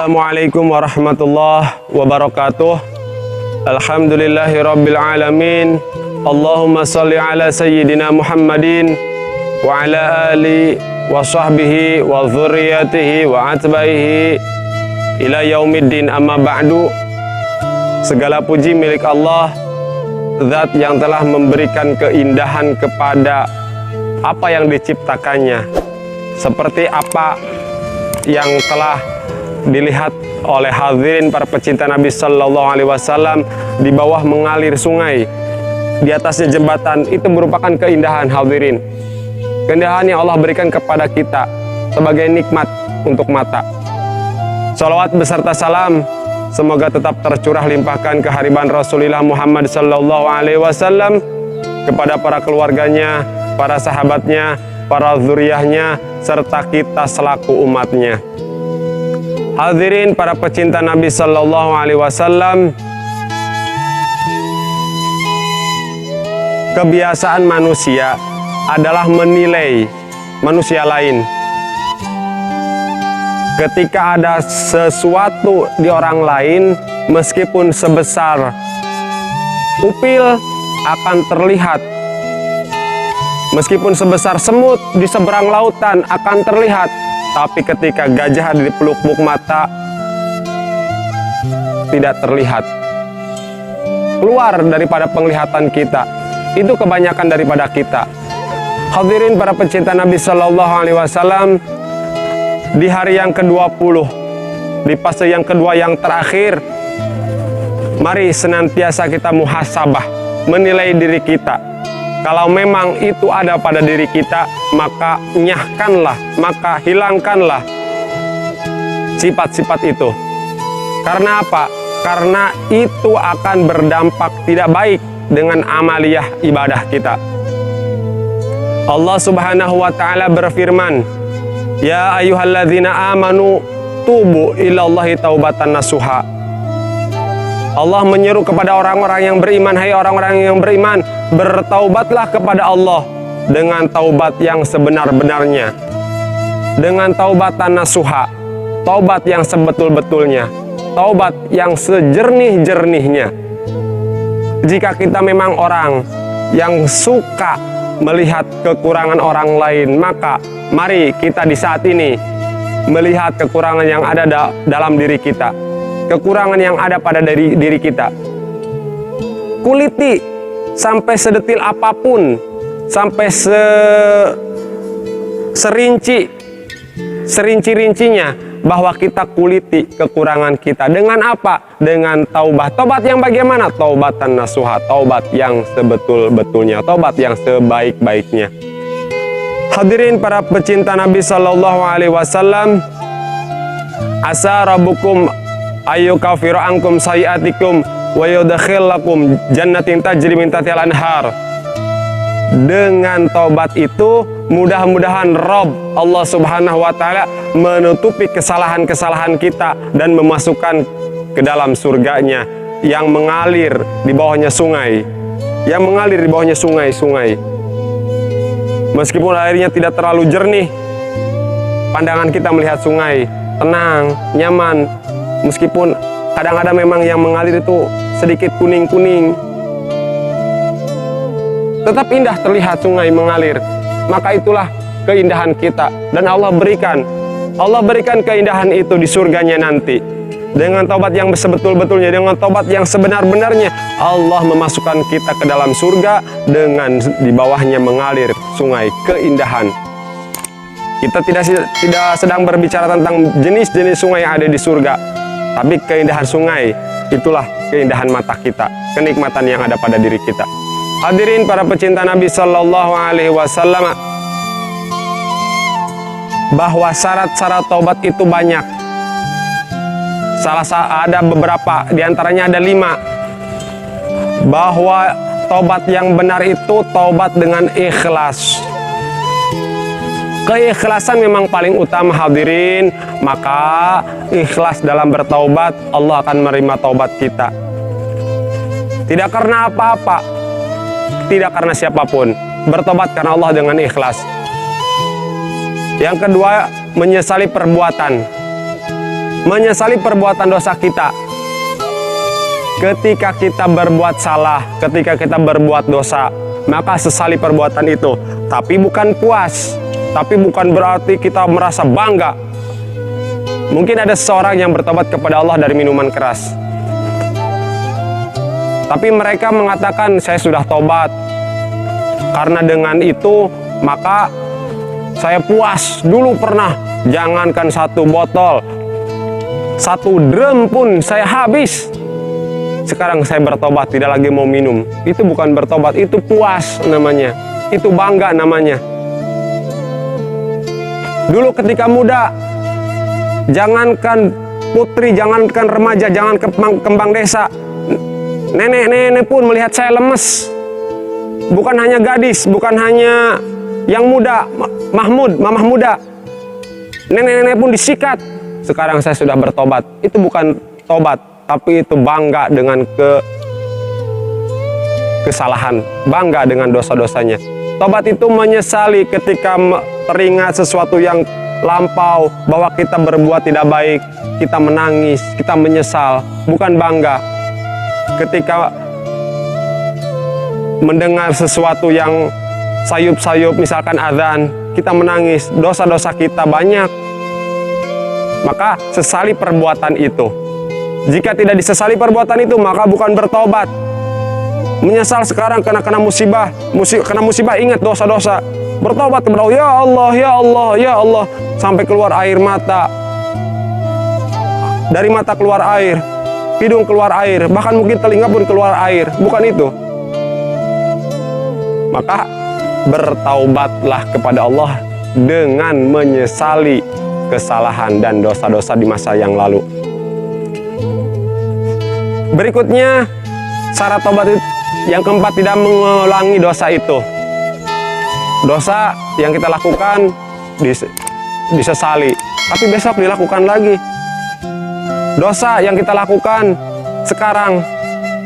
Assalamualaikum warahmatullahi wabarakatuh. Alhamdulillahirabbil alamin. Allahumma shalli ala sayyidina Muhammadin wa ala ali wa sahbihi wa dzurriyyatihi wa atbaihi ila yaumiddin, amma ba'du. Segala puji milik Allah, Zat yang telah memberikan keindahan kepada apa yang diciptakannya, seperti apa yang telah dilihat oleh hadirin para pecinta Nabi Sallallahu Alaihi Wasallam. Di bawah mengalir sungai, di atasnya jembatan, itu merupakan keindahan hadirin. Keindahan yang Allah berikan kepada kita sebagai nikmat untuk mata. Salawat beserta salam semoga tetap tercurah limpahkan kehariban Rasulullah Muhammad Sallallahu Alaihi Wasallam kepada para keluarganya, para sahabatnya, para zuriyahnya, serta kita selaku umatnya. Hadirin para pecinta Nabi Sallallahu Alaihi Wasallam, kebiasaan manusia adalah menilai manusia lain. Ketika ada sesuatu di orang lain, meskipun sebesar upil akan terlihat, meskipun sebesar semut di seberang lautan akan terlihat. Tapi ketika gajah ada di pelupuk mata, tidak terlihat. Keluar daripada penglihatan kita. Itu kebanyakan daripada kita. Hadirin para pecinta Nabi Sallallahu Alaihi Wasallam, di hari yang ke-20, di fase yang kedua yang terakhir, mari senantiasa kita muhasabah, menilai diri kita. Kalau memang itu ada pada diri kita, maka nyahkanlah, maka hilangkanlah sifat-sifat itu. Karena apa? Karena itu akan berdampak tidak baik dengan amaliyah ibadah kita. Allah Subhanahu wa Ta'ala berfirman, "Ya ayyuhalladzina amanu tubu ilallahi taubatan nasuha." Allah menyeru kepada orang-orang yang beriman, hai orang-orang yang beriman, bertaubatlah kepada Allah dengan taubat yang sebenar-benarnya, dengan taubatan nasuha, taubat yang sebetul-betulnya, taubat yang sejernih-jernihnya. Jika kita memang orang yang suka melihat kekurangan orang lain, maka mari kita di saat ini melihat kekurangan yang ada dalam diri kita, kekurangan yang ada pada diri kita. Kuliti sampai sedetil apapun, sampai serinci-rincinya, bahwa kita kuliti kekurangan kita. Dengan apa? Dengan taubat. Taubat yang bagaimana? Taubatan nasuha, taubat yang sebetul-betulnya, taubat yang sebaik-baiknya. Hadirin para pecinta Nabi Sallallahu Alaihi Wasallam, asa rabbukum ayyukafiru ankum sayiatikum wa yudkhilakum jannatin tajri min tahtiha al-anhar. Dengan taubat itu mudah-mudahan Rabb Allah Subhanahu wa Ta'ala menutupi kesalahan-kesalahan kita dan memasukkan ke dalam surganya yang mengalir di bawahnya sungai, yang mengalir di bawahnya sungai-sungai. Meskipun airnya tidak terlalu jernih, pandangan kita melihat sungai tenang, nyaman. Meskipun kadang-kadang memang yang mengalir itu sedikit kuning-kuning, tetap indah terlihat sungai mengalir. Maka itulah keindahan kita. Dan Allah berikan keindahan itu di surganya nanti. Dengan taubat yang sebetul-betulnya, dengan taubat yang sebenar-benarnya, Allah memasukkan kita ke dalam surga dengan di bawahnya mengalir sungai keindahan. Kita tidak sedang berbicara tentang jenis-jenis sungai yang ada di surga, tapi keindahan sungai, itulah keindahan mata kita, kenikmatan yang ada pada diri kita. Hadirin para pecinta Nabi Sallallahu Alaihi Wasallam, bahwa syarat-syarat taubat itu banyak. Ada beberapa, diantaranya ada 5. Bahwa taubat yang benar itu taubat dengan ikhlas. Keikhlasan memang paling utama hadirin. Maka ikhlas dalam bertaubat, Allah akan menerima taubat kita. Tidak karena apa-apa, tidak karena siapapun. Bertobat karena Allah dengan ikhlas. Yang kedua, menyesali perbuatan. menyesali perbuatan dosa kita. Ketika kita berbuat salah, ketika kita berbuat dosa, maka sesali perbuatan itu. Tapi bukan puas, tapi bukan berarti kita merasa bangga. Mungkin ada seseorang yang bertobat kepada Allah dari minuman keras, tapi mereka mengatakan, saya sudah tobat, karena dengan itu maka saya puas. Dulu pernah, jangankan 1 botol, 1 drum pun saya habis. Sekarang saya bertobat, tidak lagi mau minum. Itu bukan bertobat, itu puas namanya, itu bangga namanya. Dulu ketika muda, jangankan putri, jangankan remaja, jangan kembang desa, nenek-nenek pun melihat saya lemes. Bukan hanya gadis, bukan hanya yang muda, mamah muda, nenek-nenek pun disikat. Sekarang saya sudah bertobat. Itu bukan tobat, tapi itu bangga dengan kesalahan, bangga dengan dosa-dosanya. Tobat itu menyesali ketika teringat sesuatu yang lampau, bahwa kita berbuat tidak baik, kita menangis, kita menyesal, bukan bangga. Ketika mendengar sesuatu yang sayup-sayup, misalkan azan, kita menangis, dosa-dosa kita banyak. Maka sesali perbuatan itu. Jika tidak disesali perbuatan itu, maka bukan bertobat. Menyesal sekarang kena musibah, kena musibah, ingat dosa-dosa, bertobat kepada Allah, ya Allah, ya Allah, ya Allah, sampai keluar air mata. Dari mata keluar air, hidung keluar air, bahkan mungkin telinga pun keluar air. Bukan itu. Maka bertaubatlah kepada Allah dengan menyesali kesalahan dan dosa-dosa di masa yang lalu. Berikutnya, syarat taubat yang keempat, tidak mengulangi dosa itu. Dosa yang kita lakukan disesali, tapi besok dilakukan lagi. Dosa yang kita lakukan sekarang,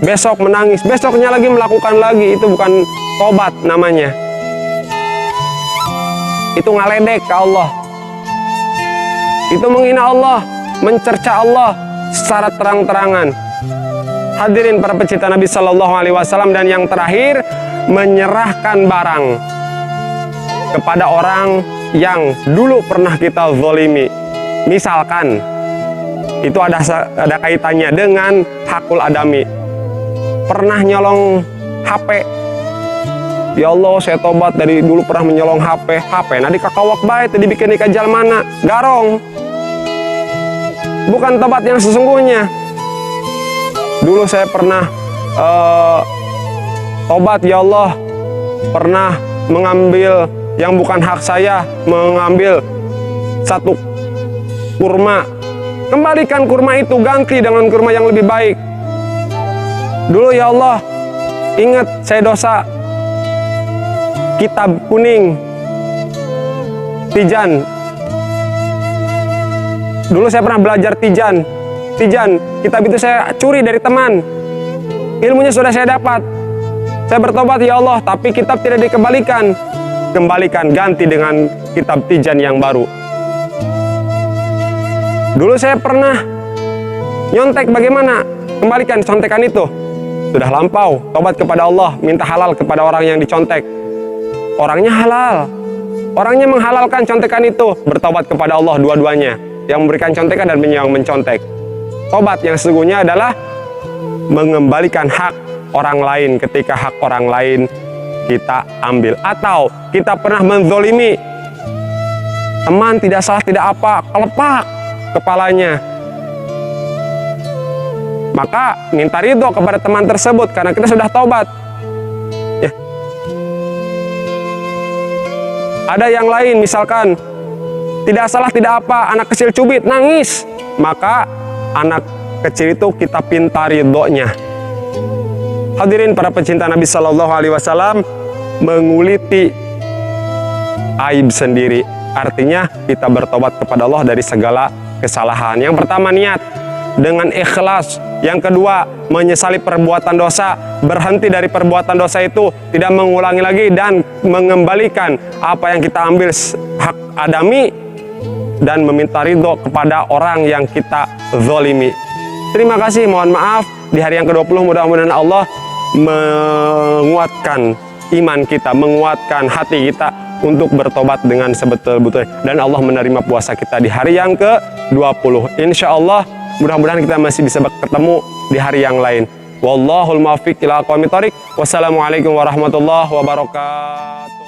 besok menangis, besoknya lagi melakukan lagi. Itu bukan tobat namanya. Itu ngaledek ke Allah. Itu menghina Allah, mencerca Allah secara terang-terangan. Hadirin para pecinta Nabi Shallallahu Alaihi Wasallam, dan yang terakhir, menyerahkan barang kepada orang yang dulu pernah kita zolimi. Misalkan itu ada kaitannya dengan hakul adami. Pernah nyolong HP, ya Allah saya tobat, dari dulu pernah menyolong HP. Nanti kakawak baik, tadi bikin nikah jal mana, garong. Bukan tobat yang sesungguhnya. Dulu saya pernah tobat, ya Allah, pernah mengambil yang bukan hak saya, mengambil 1 kurma. Kembalikan kurma itu, ganti dengan kurma yang lebih baik. Dulu ya Allah, ingat saya dosa kitab kuning Tijan. Dulu saya pernah belajar Tijan, kitab itu saya curi dari teman. Ilmunya sudah saya dapat. Saya bertobat ya Allah, tapi kitab tidak dikembalikan. Kembalikan, ganti dengan kitab Tijan yang baru. Dulu saya pernah nyontek, bagaimana? Kembalikan contekan itu. Sudah lampau, tobat kepada Allah, minta halal kepada orang yang dicontek. Orangnya halal, orangnya menghalalkan contekan itu. Bertobat kepada Allah dua-duanya, yang memberikan contekan dan yang mencontek. Tobat yang sesungguhnya adalah mengembalikan hak orang lain ketika hak orang lain kita ambil. Atau kita pernah menzolimi teman, tidak salah tidak apa, kelepak kepalanya. Maka minta ridho kepada teman tersebut karena kita sudah tobat. Ya. Ada yang lain, misalkan tidak salah tidak apa, anak kecil cubit, nangis. Maka anak kecil itu kita pinta ridhonya. Hadirin para pecinta Nabi Shallallahu Alaihi Wasallam, menguliti aib sendiri, artinya kita bertobat kepada Allah dari segala kesalahan. Yang pertama, niat dengan ikhlas. Yang kedua, menyesali perbuatan dosa, berhenti dari perbuatan dosa itu, tidak mengulangi lagi, dan mengembalikan apa yang kita ambil hak adami dan meminta ridho kepada orang yang kita zolimi. Terima kasih, mohon maaf. Di hari yang ke-20 mudah-mudahan Allah menguatkan iman kita, menguatkan hati kita untuk bertobat dengan sebetul-betulnya. Dan Allah menerima puasa kita di hari yang ke-20. Insya Allah mudah-mudahan kita masih bisa ketemu di hari yang lain. Wallahul muwaffiq ila aqwamit thoriq. Wassalamualaikum warahmatullahi wabarakatuh.